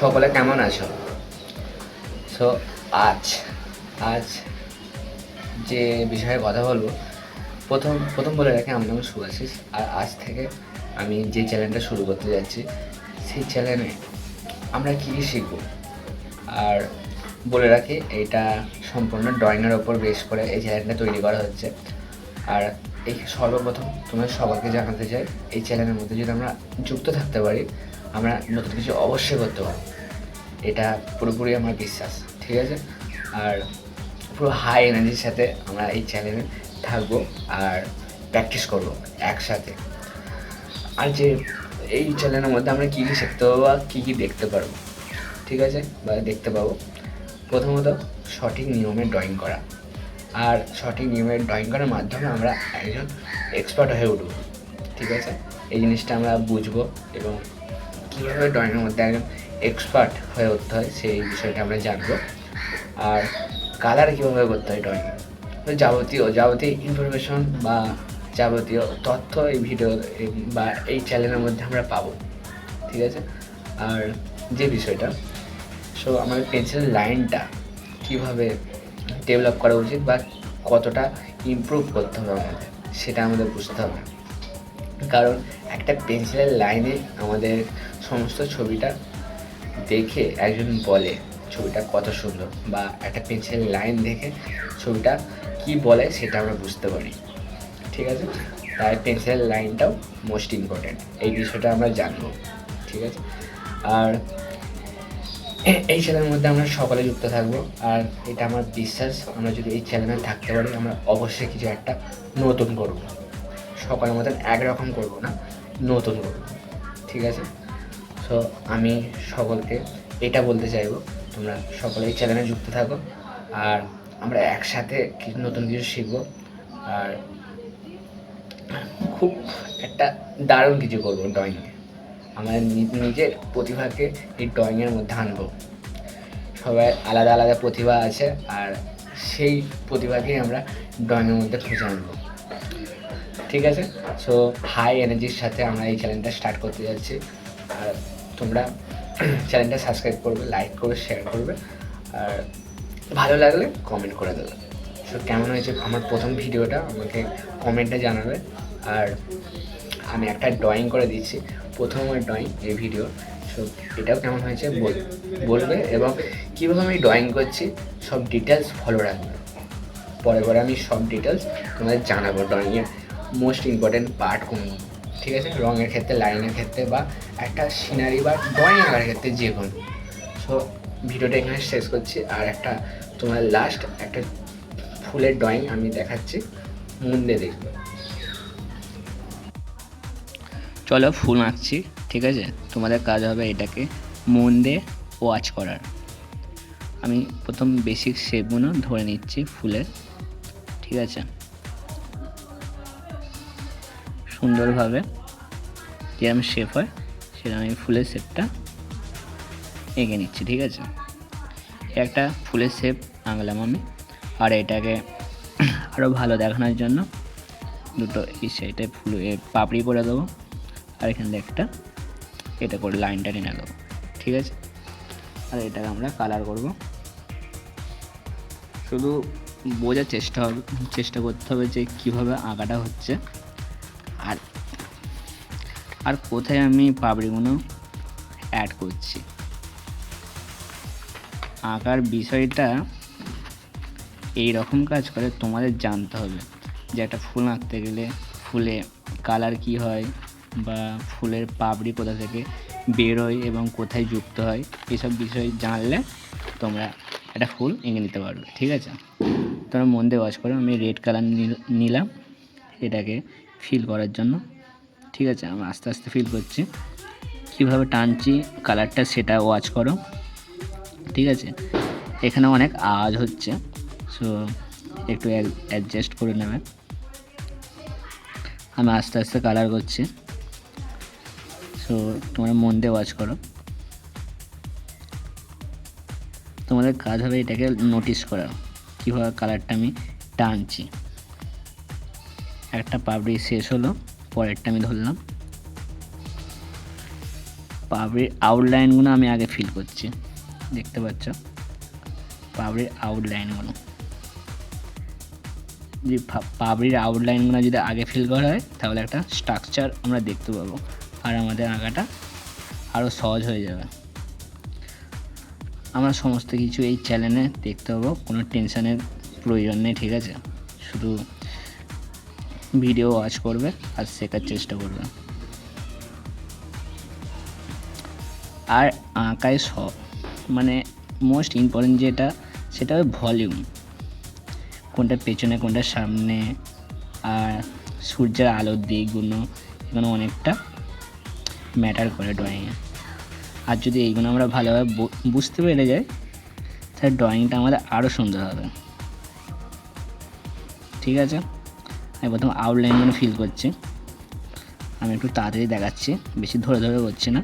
সকলে কেমন আছো? সো আজ আজ যে বিষয়ে কথা বলবো, প্রথম প্রথম বলে রাখি, আমার নাম সুভাশিস। আর আজ থেকে আমি যে চ্যানেলটা শুরু করতে যাচ্ছি, সেই চ্যানেলে আমরা কী কী শিখবো। আর বলে রাখি, এটা সম্পূর্ণ ড্রয়িংয়ের ওপর বেস করে এই চ্যানেলটা তৈরি করা হচ্ছে। আর এই সর্বপ্রথম তোমার সবাইকে জানাতে চাই, এই চ্যানেলের মধ্যে যদি আমরা যুক্ত থাকতে পারি, আমরা নতুন কিছু অবশ্যই করতে পারবো। এটা পুরোপুরি আমার বিশ্বাস, ঠিক আছে? আর পুরো হাই এনার্জির সাথে আমরা এই চ্যানেলে থাকবো আর প্র্যাকটিস করবো একসাথে। আর যে এই চ্যানেলের মধ্যে আমরা কী কী শিখতে পারবো আর কী কী দেখতে পারবো, ঠিক আছে, বা দেখতে পাবো। প্রথমত, সঠিক নিয়মে ড্রয়িং করা। আর সঠিক নিয়মে ড্রয়িং করার মাধ্যমে আমরা একজন এক্সপার্ট হয়ে উঠব, ঠিক আছে? এই জিনিসটা আমরা বুঝবো এবং কীভাবে ড্রয়িংয়ের মধ্যে একজন এক্সপার্ট হয়ে উঠতে হয় সেই বিষয়টা আমরা জানবো। আর কালার কীভাবে করতে হয় ড্রয়িং, যাবতীয় ইনফরমেশন বা যাবতীয় তথ্য এই ভিডিও বা এই চ্যানেলের মধ্যে আমরা পাবো, ঠিক আছে? আর যে বিষয়টা, সো আমাদের পেন্সিলের লাইনটা কীভাবে ডেভেলপ করা উচিত বা কতটা ইমপ্রুভ করতে হবে আমাদের, সেটা আমাদের বুঝতে হবে। কারণ একটা পেন্সিলের লাইনে আমাদের সমস্ত ছবিটা দেখে একজন বলে ছবিটা কত সুন্দর, বা একটা পেন্সিলের লাইন দেখে ছবিটা কি বলে সেটা আমরা বুঝতে পারি, ঠিক আছে? তাই পেন্সিলের লাইনটাও মোস্ট ইম্পর্ট্যান্ট, এই বিষয়টা আমরা জানবো, ঠিক আছে? আর এই চ্যানেলের মধ্যে আমরা সকলে যুক্ত থাকবো। আর এটা আমার বিশ্বাস, আমরা যদি এই চ্যানেলে থাকতে পারি, আমরা অবশ্যই কিছু একটা নতুন করব। সকলের মতন একরকম করব না, নতুন করব, ঠিক আছে? সো আমি সকলকে এটা বলতে চাইবো, তোমরা সকলে এই চ্যানেলে যুক্ত থাকো আর আমরা একসাথে কিছু নতুন কিছু শিখবো। আর খুব একটা দারুণ কিছু করবো ড্রয়িংয়ে, আমাদের নিজের প্রতিভাকে এই ড্রয়িংয়ের মধ্যে আনবো। সবাই আলাদা আলাদা প্রতিভা আছে, আর সেই প্রতিভাকেই আমরা ড্রয়িংয়ের মধ্যে খুঁজে আনবো, ঠিক আছে? সো হাই এনার্জির সাথে আমরা এই চ্যানেলটা স্টার্ট করতে যাচ্ছি। আর তোমরা চ্যানেলটা সাবস্ক্রাইব করবে, লাইক করবে, শেয়ার করবে, আর ভালো লাগলে কমেন্ট করে দেবে। সো কেমন হয়েছে আমার প্রথম ভিডিওটা আমাকে কমেন্টে জানাবে। আর আমি একটা ড্রয়িং করে দিচ্ছি, প্রথম আমার ড্রয়িং এই ভিডিও। সো এটাও কেমন হয়েছে বলবে, এবং কীভাবে আমি ড্রয়িং করছি সব ডিটেলস ফলো রাখবে। পরে পরে আমি সব ডিটেলস তোমাদের জানাবো, ড্রয়িংয়ের মোস্ট ইম্পর্ট্যান্ট পার্ট কোনগুলো, ঠিক আছে? রঙের ক্ষেত্রে, লাইনের ক্ষেত্রে, বা একটা সিনারি বা ড্রয়িং আঁকার ক্ষেত্রে, যে কোনো। সো ভিডিওটা এখানে শেষ করছি। আর একটা তোমার লাস্ট একটা ফুলের ড্রয়িং আমি দেখাচ্ছি, মন দিয়ে দেখবে। চলো ফুল আঁকছি, ঠিক আছে? তোমাদের কাজ হবে এটাকে মন দিয়ে ওয়াচ করার। আমি প্রথম বেসিক শেপগুলো ধরে নিচ্ছি ফুলের, ঠিক আছে? সুন্দরভাবে যেরকম শেপ হয় সেরকম আমি ফুলের শেপটা এঁকে নিচ্ছি, ঠিক আছে? একটা ফুলের শেপ আঁকলাম আমি। আর এটাকে আরও ভালো দেখানোর জন্য দুটো এই সাইডে ফুল পাপড়ি করে দেবো, আর এখান থেকে একটা এটা করে লাইনটা টেনে দেবো, ঠিক আছে? আর এটাকে আমরা কালার করব। শুধু বোঝার চেষ্টা করতে হবে যে কীভাবে আঁকাটা হচ্ছে, আর আর কোথায় আমি পাপড়িগুলো অ্যাড করছি। আঁকার বিষয়টা এই রকম কাজ করে, তোমাদের জানতে হবে যে একটা ফুল আঁকতে গেলে ফুলে কালার কি হয়, বা ফুলের পাপড়ি কোথা থেকে বেরোয় এবং কোথায় যুক্ত হয়, এসব বিষয় জানলে তোমরা একটা ফুল এঁকে নিতে পারবে, ঠিক আছে? তোমরা মন দিয়ে ওয়াচ করো। আমি রেড কালার নিলাম এটাকে ফিল করার জন্য, ঠিক আছে? আমি আস্তে আস্তে ফিল করছি, কীভাবে টানছি কালারটা সেটা ওয়াচ করো, ঠিক আছে? এখানে অনেক আওয়াজ হচ্ছে, সো একটু অ্যাডজাস্ট করে নেবে। আমি আস্তে আস্তে কালার করছি, সো তোমরা মন দিয়ে ওয়াচ করো। তোমাদের কাজ হবে এটাকে নোটিস করা, কীভাবে কালারটা আমি টানছি। একটা পাপড়ি শেষ হলো, পরেরটা আমি ধরলাম, পাবড়ির আউটলাইনগুলো আমি আগে ফিল করছি, দেখতে পাচ্ছ পাবড়ির আউটলাইনগুলো। যদি পাবড়ির আউটলাইনগুলো যদি আগে ফিল করা হয় তাহলে একটা স্ট্রাকচার আমরা দেখতে পাবো, আর আমাদের আঁকাটা আরও সহজ হয়ে যাবে। আমরা সমস্ত কিছু এই চ্যানেলে দেখতে পাবো, কোনো টেনশনের প্রয়োজন নেই, ঠিক আছে? শুধু ভিডিও ওয়াচ করবে আর শেখার চেষ্টা করবে। আর আঁকায় মানে মোস্ট ইম্পর্টেন্ট যেটা, সেটা হবে ভলিউম, কোনটা পেছনে কোনটা সামনে, আর সূর্যের আলোর দিকগুলো, এগুলো অনেকটা ম্যাটার করে ড্রয়িংয়ে। আর যদি এইগুলো আমরা ভালোভাবে বুঝতে পেরে যাই তাহলে ড্রয়িংটা আমাদের আরও সুন্দর হবে, ঠিক আছে? আমি প্রথম আউটলাইনগুলো ফিল করছি, আমি একটু তাড়াতাড়ি দেখাচ্ছি, বেশি ধরে ধরে করছি না,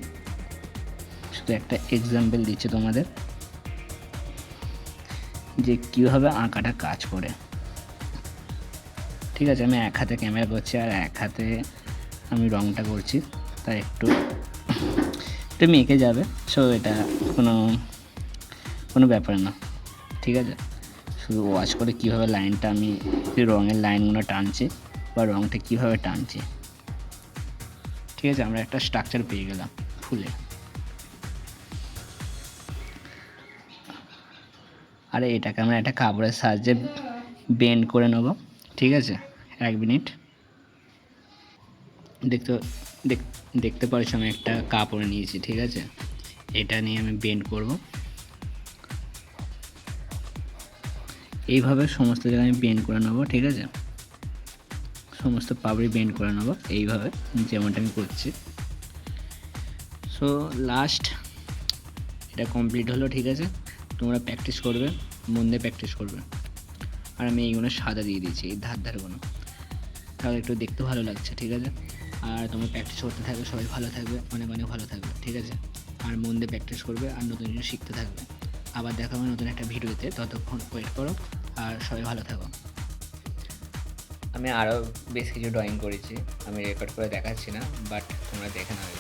শুধু একটা এক্সাম্পল দিচ্ছি তোমাদের যে কীভাবে আঁকাটা কাজ করে, ঠিক আছে? আমি এক হাতে ক্যামেরা করছি আর এক হাতে আমি রঙটা করছি, তাই একটু মেখে যাবে। সো এটা কোনো ব্যাপার না, ঠিক আছে? শুধু ওয়াচ করে কীভাবে লাইনটা আমি রঙের লাইনগুলো টানছি বা রঙটা কীভাবে টানছি, ঠিক আছে? আমরা একটা স্ট্রাকচার পেয়ে গেলাম ফুলে। আর এটাকে আমরা একটা কাপড়ের সাহায্যে বেন্ড করে নেব, ঠিক আছে? 1 মিনিট। দেখতে পাচ্ছ আমি একটা কাপড় নিয়েছি, ঠিক আছে? এটা নিয়ে আমি বেন্ড করব, এইভাবে সমস্ত জায়গায় আমি বেন্ড করে নেব, ঠিক আছে? সমস্ত পাবড়ি বেন্ড করে নেব এইভাবে, যেমনটা আমি করছি। সো লাস্ট এটা কমপ্লিট হলো, ঠিক আছে? তোমরা প্র্যাকটিস করবে, মন দিয়ে প্র্যাকটিস করবে। আর আমি এইগুলো সাদা দিয়ে দিয়েছি, এই ধারগুলো, তাহলে একটু দেখতে ভালো লাগছে, ঠিক আছে? আর তোমরা প্র্যাকটিস করতে থাকবে, সবাই ভালো থাকবে, অনেক অনেক ভালো থাকবে, ঠিক আছে? আর মন দিয়ে প্র্যাকটিস করবে আর নতুন কিছু শিখতে থাকবে। আবার দেখা হবে নতুন একটা ভিডিওতে, ততক্ষণ ওয়েট করো আর সবাই ভালো থাকো। আমি আরও বেশ কিছু ড্রয়িং করেছি, আমি রেকর্ড করে দেখাচ্ছি না, বাট তোমরা দেখে নাও।